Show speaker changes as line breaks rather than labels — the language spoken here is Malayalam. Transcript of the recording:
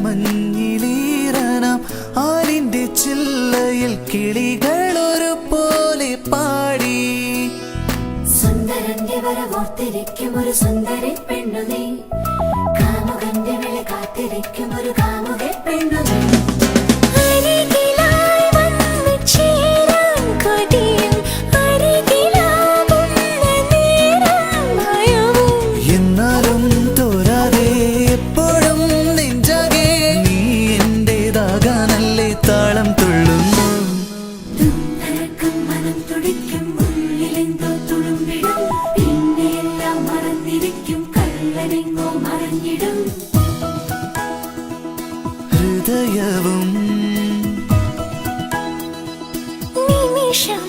മഞ്ഞിലീറനാം ആലിന്റെ ചില്ലയിൽ കിളികളൊരു പോലെ പാടി.
സുന്ദരന്റെ വരവോർത്തിരിക്കും ഒരു സുന്ദരി പെണ്ണു നീ, കാമുകന്റെ വിള കാത്തിരിക്കും ഒരു കാമുക പെണ്ണു നീ.
എന്നാലും തോരാതെ എപ്പോഴും നെഞ്ചാകെ നീ എന്റേതാകാനല്ലേ താളം തുള്ളുന്നു.
മനം തുടിക്കും ഉള്ളിലെന്തോ തുളുമ്പിടും, പിന്നെ എല്ലാം മറന്നിരിക്കും കള്ളനെങ്ങോ മറഞ്ഞിടും.
ഹൃദയവും
നിമിഷം